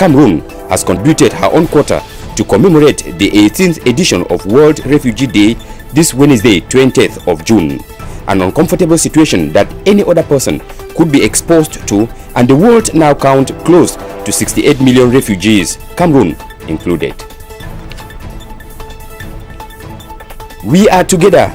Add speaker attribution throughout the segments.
Speaker 1: Cameroon has contributed her own quota to commemorate the 18th edition of World Refugee Day this Wednesday, 20th of June. An uncomfortable situation that any other person could be exposed to, and the world now counts close to 68 million refugees, Cameroon included. We Are Together,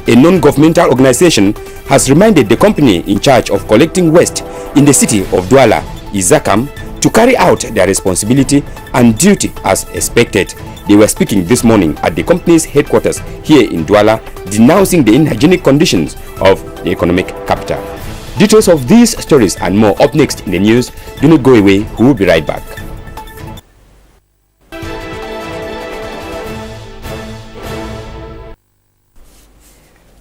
Speaker 1: a non-governmental organization, has reminded the company in charge of collecting waste in the city of Douala, Izakam, to carry out their responsibility and duty as expected. They were speaking this morning at the company's headquarters here in Douala, denouncing the inhygienic conditions of the economic capital. Details of these stories and more up next in the news. Do not go away. We will be right back.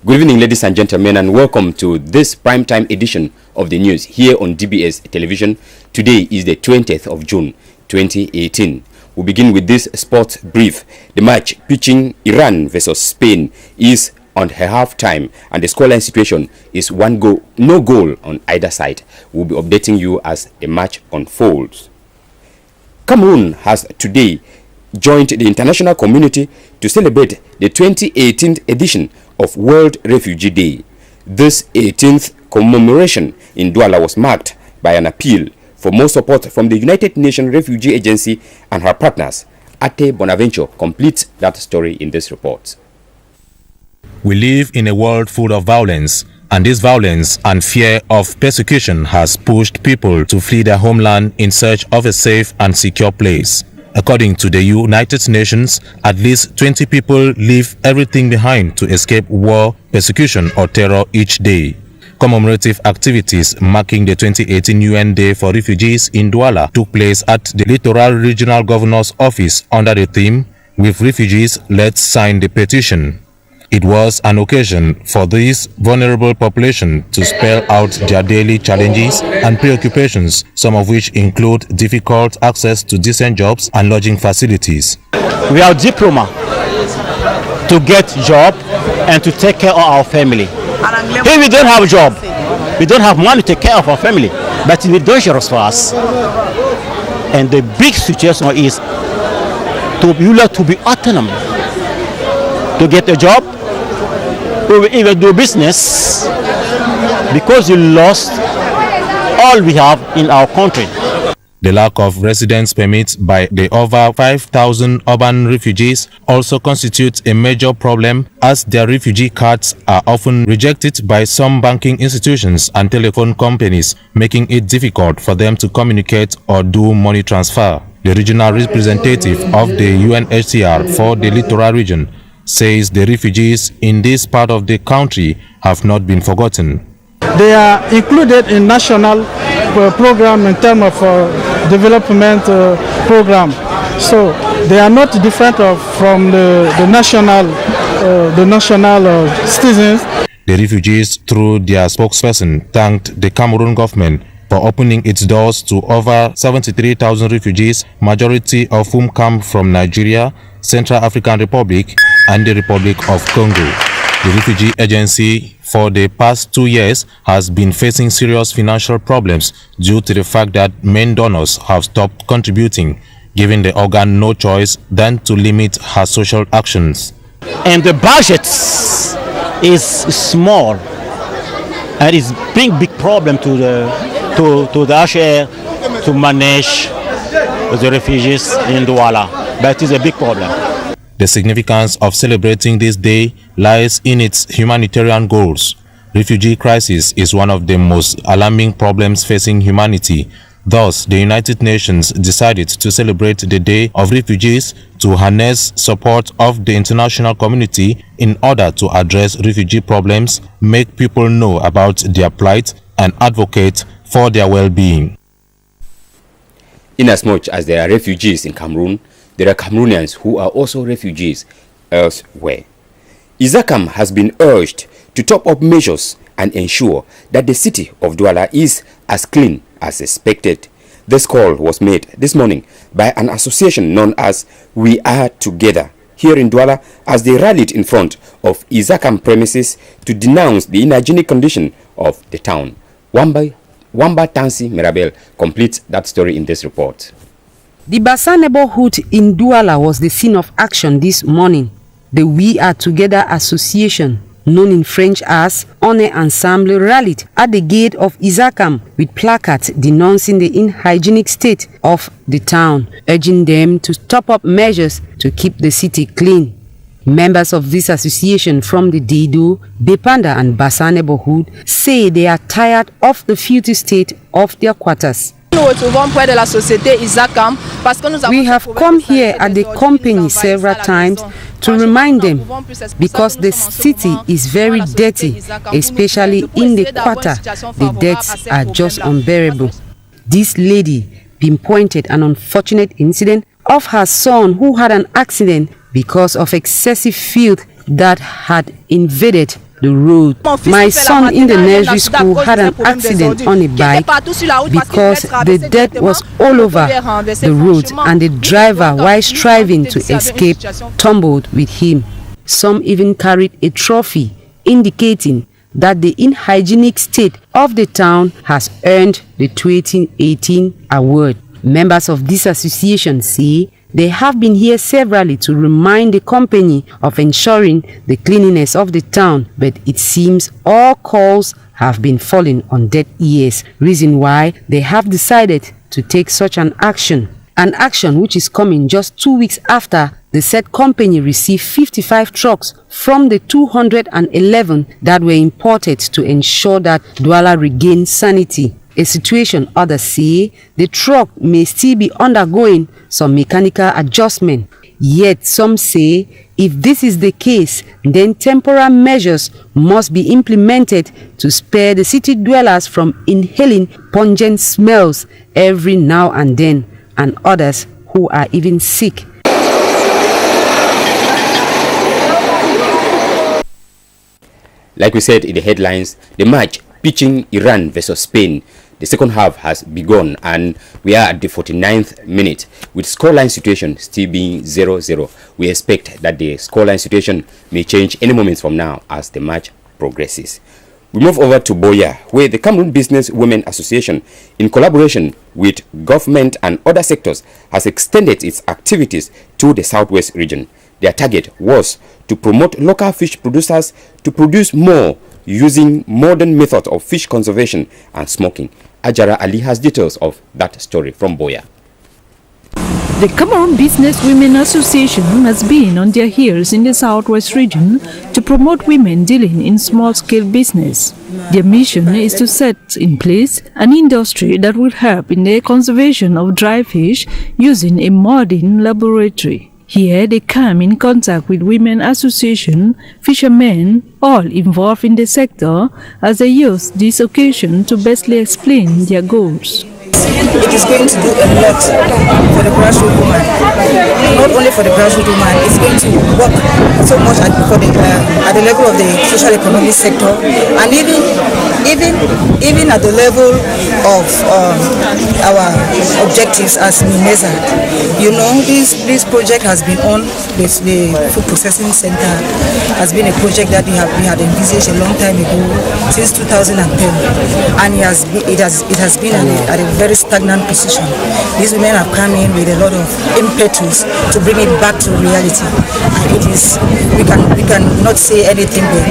Speaker 1: Good evening, ladies and gentlemen, and welcome to this primetime edition of the news here on DBS Television. Today is the 20th of June, 2018. We begin with this sports brief. The match pitching Iran versus Spain is on her half-time, and the scoreline situation is no goal on either side. We'll be updating you as the match unfolds. Cameroon has today joined the international community to celebrate the 2018 edition of World Refugee Day. This 18th commemoration in Douala was marked by an appeal for more support from the United Nations Refugee Agency and her partners. Ate Bonaventure completes that story in this report.
Speaker 2: We live in a world full of violence, and this violence and fear of persecution has pushed people to flee their homeland in search of a safe and secure place. According to the United Nations, at least 20 people leave everything behind to escape war, persecution, or terror each day. Commemorative activities marking the 2018 UN Day for Refugees in Douala took place at the Littoral Regional Governor's Office under the theme, "With Refugees, Let's Sign the Petition." It was an occasion for this vulnerable population to spell out their daily challenges and preoccupations, some of which include difficult access to decent jobs and lodging facilities.
Speaker 3: We have diploma to get job and to take care of our family. If we don't have a job, we don't have money to take care of our family, but it's dangerous for us. And the big situation is you have to be autonomous to get a job, or even do business, because you lost all we have in our country.
Speaker 2: The lack of residence permits by the over 5,000 urban refugees also constitutes a major problem, as their refugee cards are often rejected by some banking institutions and telephone companies, making it difficult for them to communicate or do money transfer. The regional representative of the UNHCR for the Littoral region says the refugees in this part of the country have not been forgotten.
Speaker 4: They are included in national program in terms of development program, so they are not different from the national citizens.
Speaker 2: The refugees, through their spokesperson, thanked the Cameroon government for opening its doors to over 73,000 refugees, majority of whom come from Nigeria, Central African Republic, and the Republic of Congo. The Refugee Agency for the past 2 years has been facing serious financial problems due to the fact that main donors have stopped contributing, giving the organ no choice than to limit her social actions.
Speaker 3: And the budget is small, and it's big problem to the HCR to manage the refugees in Douala, but it's a big problem.
Speaker 2: The significance of celebrating this day lies in its humanitarian goals. Refugee crisis is one of the most alarming problems facing humanity. Thus, the United Nations decided to celebrate the Day of Refugees to harness support of the international community in order to address refugee problems, make people know about their plight, and advocate for their well-being.
Speaker 1: Inasmuch as there are refugees in Cameroon, there are Cameroonians who are also refugees elsewhere. Izakam has been urged to top up measures and ensure that the city of Douala is as clean as expected. This call was made this morning by an association known as We Are Together here in Douala, as they rallied in front of Izakam premises to denounce the inhygienic condition of the town. Wamba Tansi Mirabel completes that story in this report.
Speaker 5: The Bassa neighborhood in Douala was the scene of action this morning. The We Are Together Association, known in French as On Est Ensemble, rallied at the gate of Isakam with placards denouncing the unhygienic state of the town, urging them to step up measures to keep the city clean. Members of this association from the Dido, Bepanda and Bassa neighborhood say they are tired of the filthy state of their quarters. We have come here at the company several times to remind them, because the city is very dirty, especially in the quarter. The deaths are just unbearable. This lady pinpointed an unfortunate incident of her son who had an accident because of excessive filth that had invaded the road. My son in the nursery school had an accident on a bike because the dirt was all over the road and the driver, while striving to escape, tumbled with him. Some even carried a trophy indicating that the unhygienic state of the town has earned the 2018 award. Members of this association say they have been here severally to remind the company of ensuring the cleanliness of the town, but it seems all calls have been falling on deaf ears, reason why they have decided to take such an action which is coming just 2 weeks after the said company received 55 trucks from the 211 that were imported to ensure that Douala regains sanity. A situation others say the truck may still be undergoing some mechanical adjustment. Yet some say if this is the case, then temporary measures must be implemented to spare the city dwellers from inhaling pungent smells every now and then, and others who are even sick.
Speaker 1: Like we said in the headlines, the match pitching Iran versus Spain, the second half has begun and we are at the 49th minute with scoreline situation still being 0-0. We expect that the scoreline situation may change any moment from now as the match progresses. We move over to Buea, where the Cameroon Business Women Association, in collaboration with government and other sectors, has extended its activities to the southwest region. Their target was to promote local fish producers to produce more using modern methods of fish conservation and smoking. Ajara Ali has details of that story from Buea.
Speaker 6: The Cameroon Business Women Association has been on their heels in the southwest region to promote women dealing in small-scale business. Their mission is to set in place an industry that will help in the conservation of dry fish using a modern laboratory. Here they come in contact with women association, fishermen, all involved in the sector, as they use this occasion to bestly explain their goals.
Speaker 7: It is going to do a lot for the grassroots woman. Not only for the grassroots woman, it's going to work so much at the level of the social economic sector, and even at the level of our objectives as MINESA. You know, this project has been on. The food processing center has been a project that we had envisaged a long time ago, since 2010, and it has been at a very stagnant position. These women have come in with a lot of impetus to bring it back to reality. And it is, we can not say anything but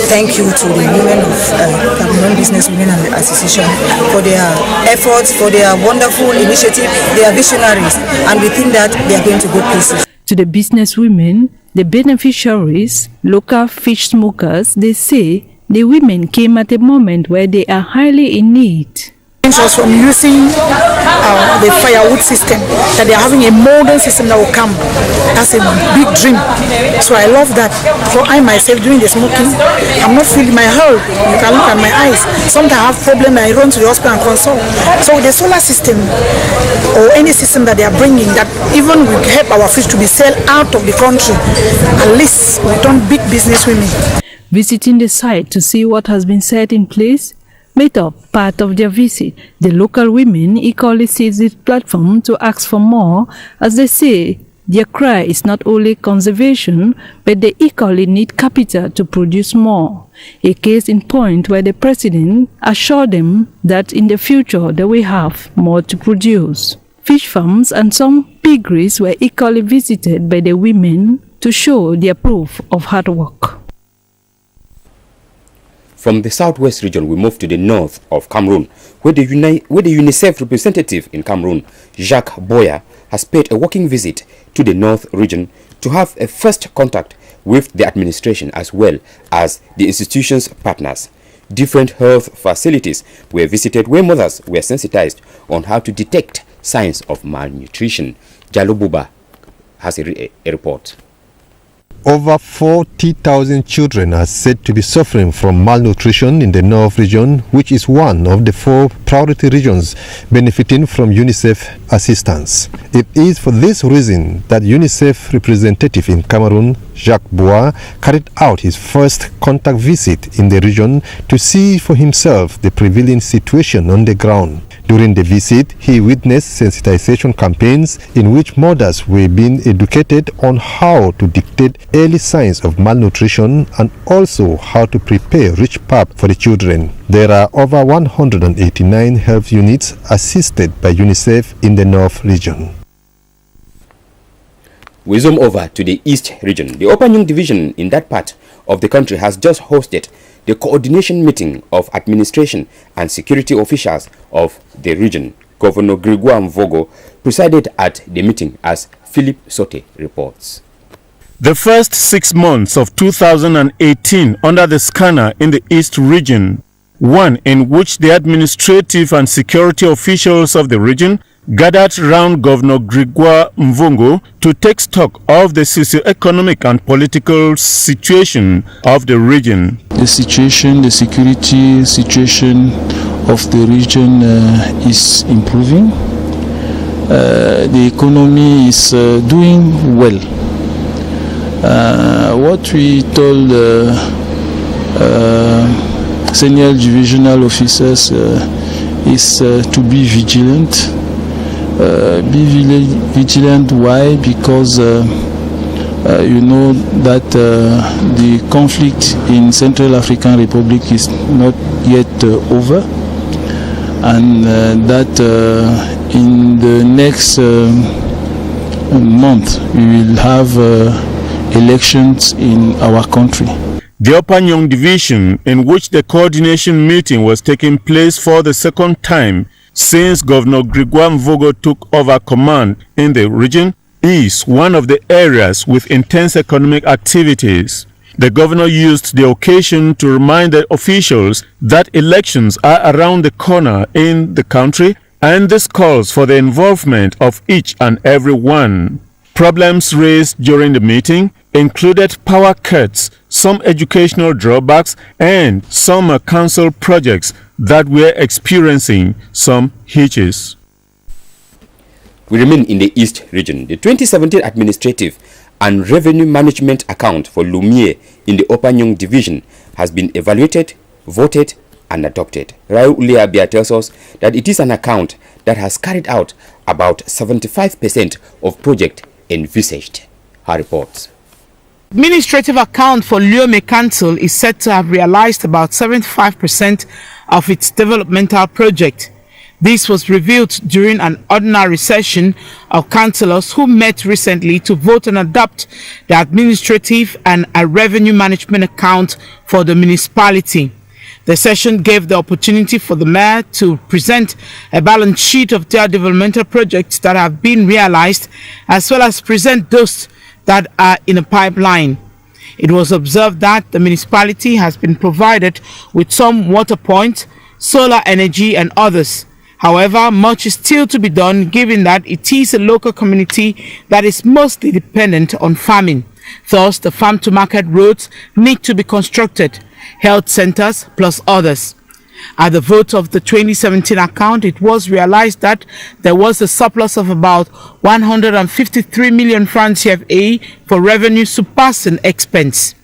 Speaker 7: thank you to the women of Cameroon Business Women Association for their efforts, for their wonderful initiative. They are visionaries, and we think that they are going to go places.
Speaker 6: To the business women, the beneficiaries, local fish smokers, they say the women came at a moment where they are highly in need.
Speaker 8: Us from using the firewood system, that they are having a modern system that will come. That's a big dream. So I love that. For I myself doing the smoking, I'm not feeling my health. You can look at my eyes. Sometimes I have problem, I run to the hospital and consult. So the solar system or any system that they are bringing that even will help our fish to be sold out of the country, at least we turn big business women.
Speaker 6: Visiting the site to see what has been set in place made up part of their visit. The local women equally seized this platform to ask for more, as they say their cry is not only conservation, but they equally need capital to produce more. A case in point where the president assured them that in the future they will have more to produce. fish farms and some piggeries were equally visited by the women to show their proof of hard work.
Speaker 1: From the southwest region, we move to the north of Cameroon, where the UNICEF representative in Cameroon, Jacques Boya, has paid a working visit to the north region to have a first contact with the administration as well as the institution's partners. Different health facilities were visited where mothers were sensitized on how to detect signs of malnutrition. Jalo Buba has a report.
Speaker 9: Over 40,000 children are said to be suffering from malnutrition in the North region, which is one of the 4 priority regions benefiting from UNICEF assistance. It is for this reason that UNICEF representative in Cameroon, Jacques Bois, carried out his first contact visit in the region to see for himself the prevailing situation on the ground. During the visit, he witnessed sensitization campaigns in which mothers were being educated on how to detect early signs of malnutrition and also how to prepare rich pap for the children. There are over 189 health units assisted by UNICEF in the North region.
Speaker 1: We zoom over to the East region. The Opanyong division in that part of the country has just hosted the coordination meeting of administration and security officials of the region. Governor Gregoire Mvogo presided at the meeting, as Philip Sote reports.
Speaker 10: The first 6 months of 2018 under the scanner in the East region, one in which the administrative and security officials of the region gathered round Governor Gregoire Mvogo to take stock of the socio-economic and political situation of the region.
Speaker 11: The security situation of the region is improving. The economy is doing well. What we told senior divisional officers is to be vigilant. Be vigilant. Why? Because you know that the conflict in Central African Republic is not yet over, and that in the next month we will have elections in our country.
Speaker 10: The Opanyong division, in which the coordination meeting was taking place for the second time since Governor Gregoire Mvogo took over command in the region, is one of the areas with intense economic activities. The governor used the occasion to remind the officials that elections are around the corner in the country, and this calls for the involvement of each and every one. Problems raised during the meeting included power cuts, some educational drawbacks, and some council projects that were experiencing some hitches.
Speaker 1: We remain in the East region. The 2017 Administrative and Revenue Management account for Lumiere in the Opanyong division has been evaluated, voted, and adopted. Raul Uliabia tells us that it is an account that has carried out about 75% of project envisaged. Her reports.
Speaker 12: Administrative account for Lumiere Council is said to have realized about 75% of its developmental project. This was revealed during an ordinary session of councillors who met recently to vote and adopt the administrative and a revenue management account for the municipality. The session gave the opportunity for the mayor to present a balance sheet of their developmental projects that have been realized, as well as present those that are in a pipeline. It was observed that the municipality has been provided with some water points, solar energy, and others. However, much is still to be done, given that it is a local community that is mostly dependent on farming. Thus, the farm-to-market roads need to be constructed, health centers, plus others. At the vote of the 2017 account, it was realized that there was a surplus of about 153 million francs CFA for revenue surpassing expense.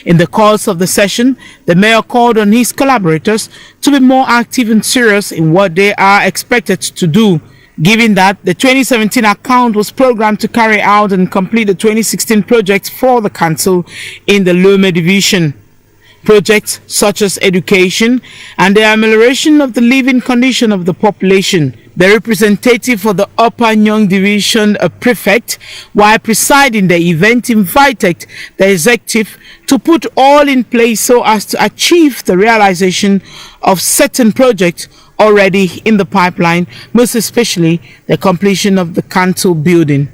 Speaker 12: In the course of the session, the mayor called on his collaborators to be more active and serious in what they are expected to do, given that the 2017 account was programmed to carry out and complete the 2016 projects for the council in the Lumiere division. Projects such as education and the amelioration of the living condition of the population. The representative for the Upper Nyong Division, a prefect, while presiding the event, invited the executive to put all in place so as to achieve the realization of certain projects already in the pipeline, most especially the completion of the council building.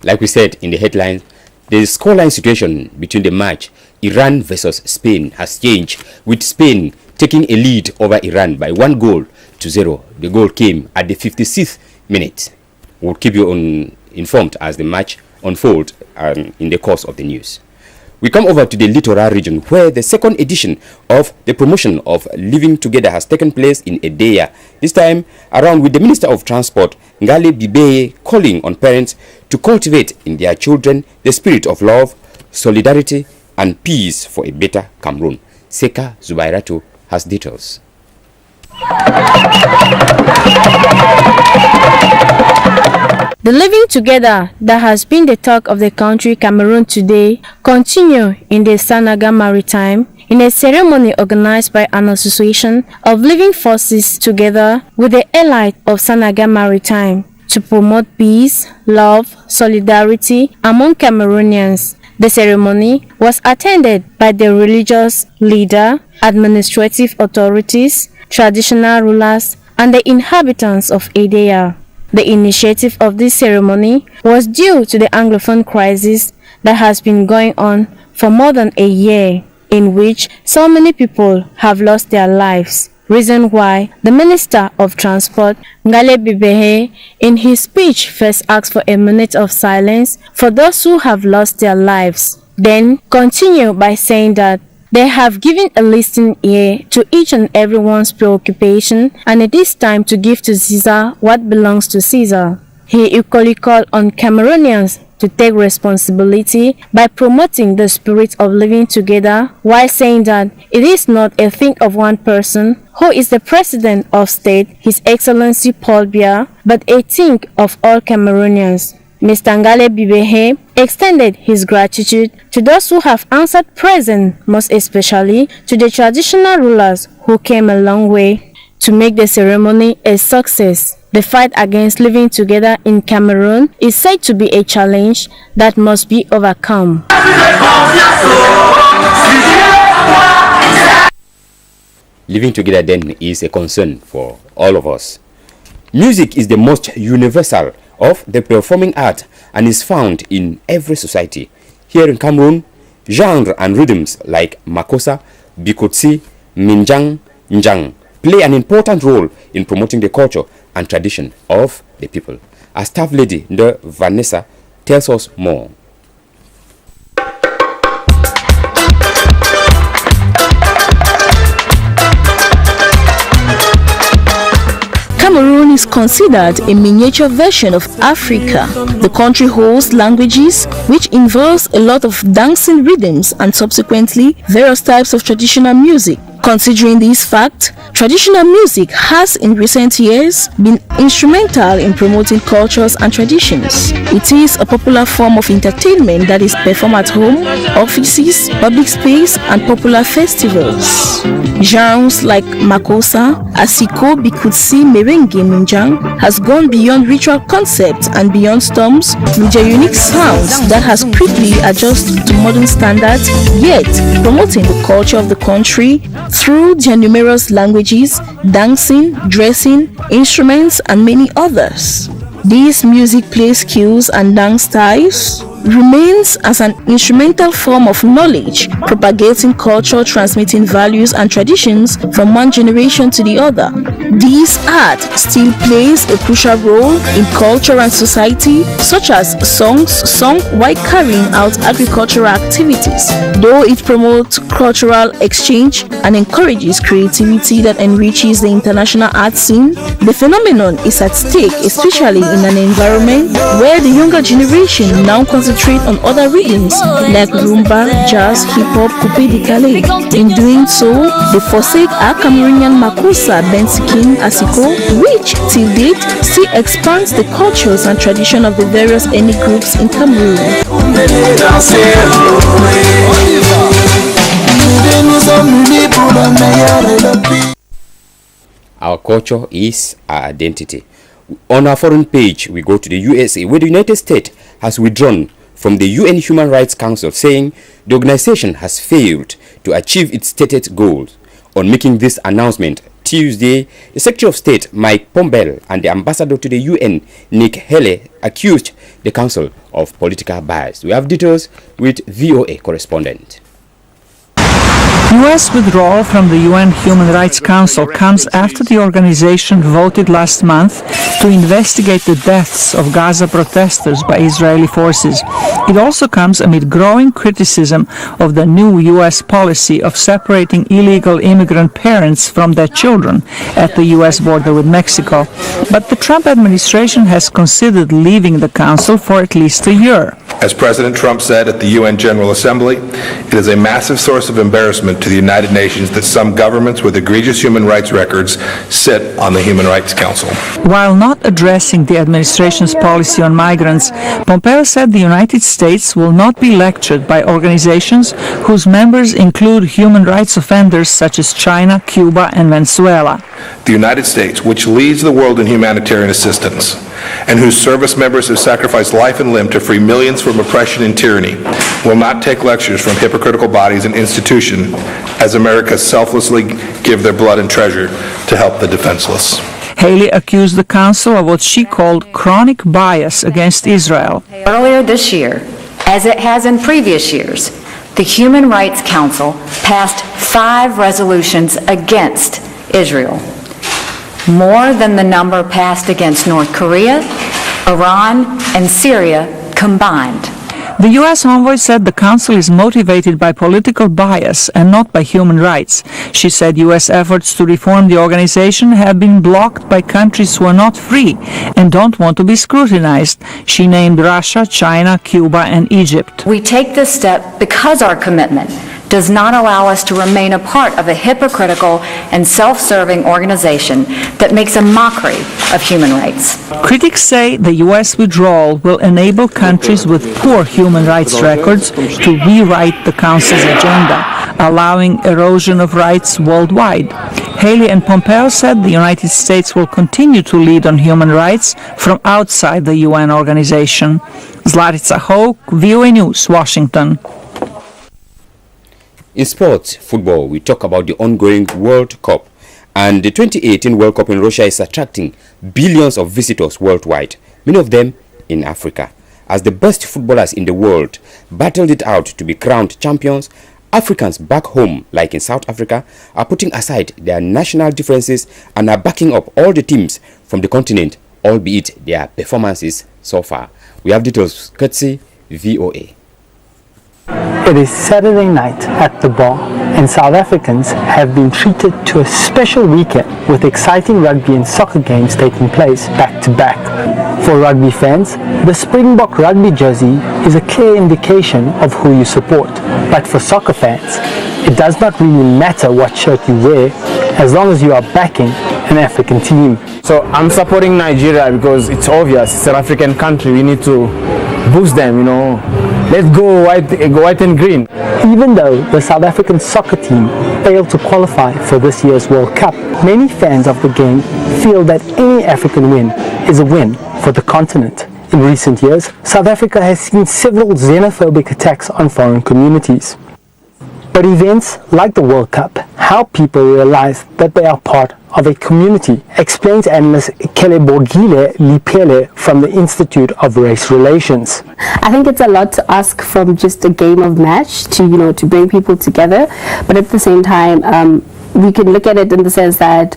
Speaker 1: Like we said in the headlines, the scoreline situation between the match Iran versus Spain has changed, with Spain taking a lead over Iran by 1-0. The goal came at the 56th minute. We'll keep you informed as the match unfolds in the course of the news. We come over to the Littoral region, where the second edition of the promotion of Living Together has taken place in Edea. This time around with the Minister of Transport, Ngale Bibeye, calling on parents to cultivate in their children the spirit of love, solidarity, and peace for a better Cameroon. Seka Zubairatu has details.
Speaker 13: The Living Together that has been the talk of the country Cameroon today continue in the Sanaga Maritime in a ceremony organized by an association of living forces together with the elite of Sanaga Maritime to promote peace, love, solidarity among Cameroonians. The ceremony was attended by the religious leader, administrative authorities, traditional rulers, and the inhabitants of Edea. The initiative of this ceremony was due to the Anglophone crisis that has been going on for more than a year, in which so many people have lost their lives. Reason why the Minister of Transport, Ngale Bibeye, in his speech first asked for a minute of silence for those who have lost their lives. Then continued by saying that they have given a listening ear to each and everyone's preoccupation, and it is time to give to Caesar what belongs to Caesar. He equally called on Cameroonians to take responsibility by promoting the spirit of living together, while saying that it is not a thing of one person who is the President of State, His Excellency Paul Biya, but a thing of all Cameroonians. Mr. Ngale Bibeye extended his gratitude to those who have answered present, most especially to the traditional rulers who came a long way to make the ceremony a success. The fight against living together in Cameroon is said to be a challenge that must be overcome.
Speaker 1: Living together then is a concern for all of us. Music is the most universal of the performing art and is found in every society. Here in Cameroon, genre and rhythms like Makossa, Bikotsi, Minjang, Njang play an important role in promoting the culture and tradition of the people. Our staff lady, Vanessa, tells us more.
Speaker 14: Cameroon is considered a miniature version of Africa. The country holds languages which involves a lot of dancing rhythms and subsequently various types of traditional music. Considering this fact, traditional music has in recent years been instrumental in promoting cultures and traditions. It is a popular form of entertainment that is performed at home, offices, public space, and popular festivals. Genres like Makossa, Asiko, Bikutsi, Merengue, Minjang has gone beyond ritual concepts and beyond storms with their unique sounds that has quickly adjusted to modern standards, yet promoting the culture of the country through their numerous languages, dancing, dressing, instruments, and many others. These music play skills and dance styles remains as an instrumental form of knowledge, propagating culture, transmitting values and traditions from one generation to the other. This art still plays a crucial role in culture and society, such as songs sung while carrying out agricultural activities. Though it promotes cultural exchange and encourages creativity that enriches the international art scene, the phenomenon is at stake, especially in an environment where the younger generation now concentrate on other rhythms like rumba, jazz, hip-hop, coupe de calais. In doing so, they forsake our Cameroonian Makossa, Bensikin, Asiko, which till date still expands the cultures and tradition of the various ethnic groups in Cameroon.
Speaker 1: Our culture is our identity. On our foreign page, we go to the USA, where the United States has withdrawn from the UN Human Rights Council, saying the organization has failed to achieve its stated goals. On making this announcement Tuesday, the Secretary of State Mike Pompeo and the ambassador to the UN Nikki Haley accused the council of political bias. We have details with VOA correspondent.
Speaker 15: U.S. withdrawal from the UN Human Rights Council comes after the organization voted last month to investigate the deaths of Gaza protesters by Israeli forces. It also comes amid growing criticism of the new U.S. policy of separating illegal immigrant parents from their children at the U.S. border with Mexico. But the Trump administration has considered leaving the council for at least a year.
Speaker 16: As President Trump said at the UN General Assembly, it is a massive source of embarrassment to the United Nations that some governments with egregious human rights records sit on the Human Rights Council.
Speaker 15: While not addressing the administration's policy on migrants, Pompeo said the United States will not be lectured by organizations whose members include human rights offenders such as China, Cuba, and Venezuela.
Speaker 16: The United States, which leads the world in humanitarian assistance, and whose service members have sacrificed life and limb to free millions from oppression and tyranny, will not take lectures from hypocritical bodies and institutions as America selflessly give their blood and treasure to help the defenseless.
Speaker 15: Haley accused the council of what she called chronic bias against Israel.
Speaker 17: Earlier this year, as it has in previous years, the Human Rights Council passed 5 resolutions against Israel, more than the number passed against North Korea, Iran, and Syria combined.
Speaker 15: The U.S. envoy said the council is motivated by political bias and not by human rights. She said U.S. efforts to reform the organization have been blocked by countries who are not free and don't want to be scrutinized. She named Russia, China, Cuba, and Egypt.
Speaker 17: We take this step because our commitment does not allow us to remain a part of a hypocritical and self-serving organization that makes a mockery of human rights.
Speaker 15: Critics say the U.S. withdrawal will enable countries with poor human rights records to rewrite the Council's agenda, allowing erosion of rights worldwide. Haley and Pompeo said the United States will continue to lead on human rights from outside the UN organization. Zlatica Hoke, VOA News, Washington.
Speaker 1: In sports, football, we talk about the ongoing World Cup. And the 2018 World Cup in Russia is attracting billions of visitors worldwide, many of them in Africa. As the best footballers in the world battled it out to be crowned champions, Africans back home, like in South Africa, are putting aside their national differences and are backing up all the teams from the continent, albeit their performances so far. We have details courtesy VOA.
Speaker 18: It is Saturday night at the bar, and South Africans have been treated to a special weekend with exciting rugby and soccer games taking place back to back. For rugby fans, the Springbok rugby jersey is a clear indication of who you support. But for soccer fans, it does not really matter what shirt you wear as long as you are backing an African team.
Speaker 19: So I'm supporting Nigeria because it's obvious, it's an African country, we need to boost them, Let's go white and green.
Speaker 18: Even though the South African soccer team failed to qualify for this year's World Cup, many fans of the game feel that any African win is a win for the continent. In recent years, South Africa has seen several xenophobic attacks on foreign communities. But events like the World Cup help people realize that they are part of a community, explains analyst Kelebogile Lipele from the Institute of Race Relations.
Speaker 20: I think it's a lot to ask from just a game of match to bring people together, but at the same time, we can look at it in the sense that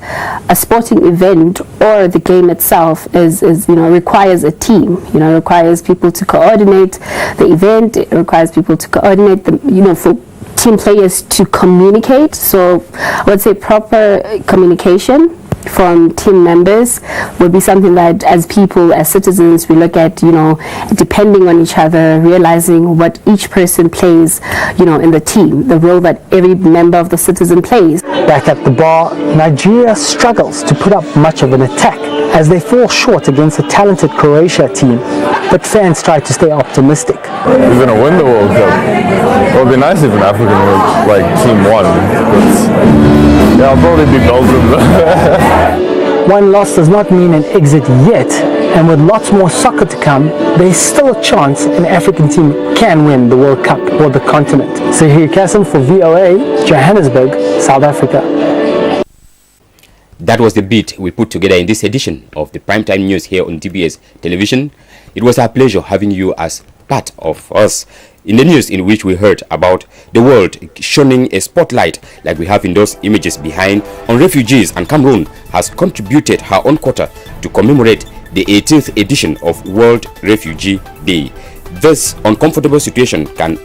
Speaker 20: a sporting event or the game itself is requires a team. Requires people to coordinate the event. It requires people to coordinate for team players to communicate. So I would say proper communication from team members would be something that as people, as citizens, we look at, depending on each other, realizing what each person plays, in the team, the role that every member of the citizen plays.
Speaker 18: Back at the bar, Nigeria struggles to put up much of an attack as they fall short against a talented Croatia team. But fans try to stay optimistic.
Speaker 21: We're going to win the World Cup. It would be nice if an African team won, but yeah, I'll probably be Belgium.
Speaker 18: One loss does not mean an exit yet, and with lots more soccer to come, there's still a chance an African team can win the World Cup or the continent. Sahir Kasim for VOA, Johannesburg, South Africa.
Speaker 1: That was the beat we put together in this edition of the Primetime News here on DBS Television. It was our pleasure having you as part of us in the news, in which we heard about the world shining a spotlight, like we have in those images behind, on refugees, and Cameroon has contributed her own quota to commemorate the 18th edition of World Refugee Day. This uncomfortable situation can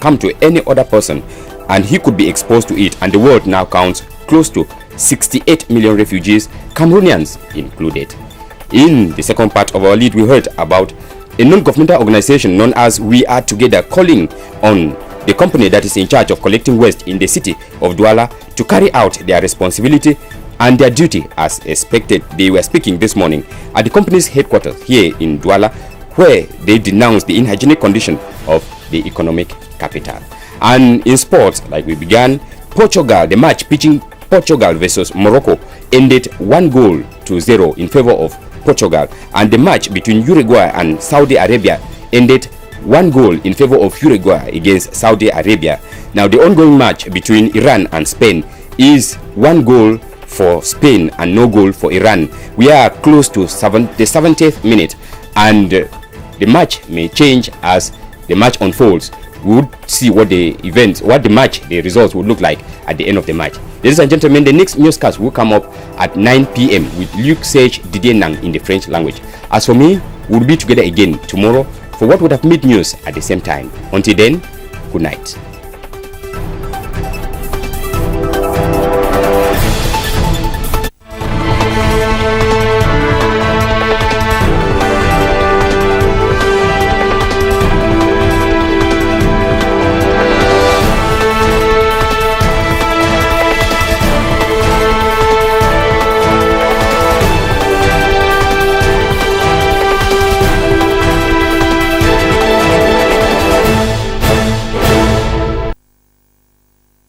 Speaker 1: come to any other person, and he could be exposed to it, and the world now counts close to 68 million refugees, Cameroonians included. In the second part of our lead, we heard about a non-governmental organization known as We Are Together calling on the company that is in charge of collecting waste in the city of Douala to carry out their responsibility and their duty as expected. They were speaking this morning at the company's headquarters here in Douala, where they denounced the unhygienic condition of the economic capital. And in sports, like we began, Portugal, the match pitching Portugal versus Morocco ended 1-0 in favor of Portugal, and the match between Uruguay and Saudi Arabia ended 1 in favor of Uruguay against Saudi Arabia. Now the ongoing match between Iran and Spain is 1 for Spain and no goal for Iran. We are close to the 70th minute, and the match may change as the match unfolds. We would see what the results would look like at the end of the match. Ladies and gentlemen, the next newscast will come up at 9 p.m. with Luc Serge Didier Nang in the French language. As for me, we'll be together again tomorrow for what would have made news at the same time. Until then, good night.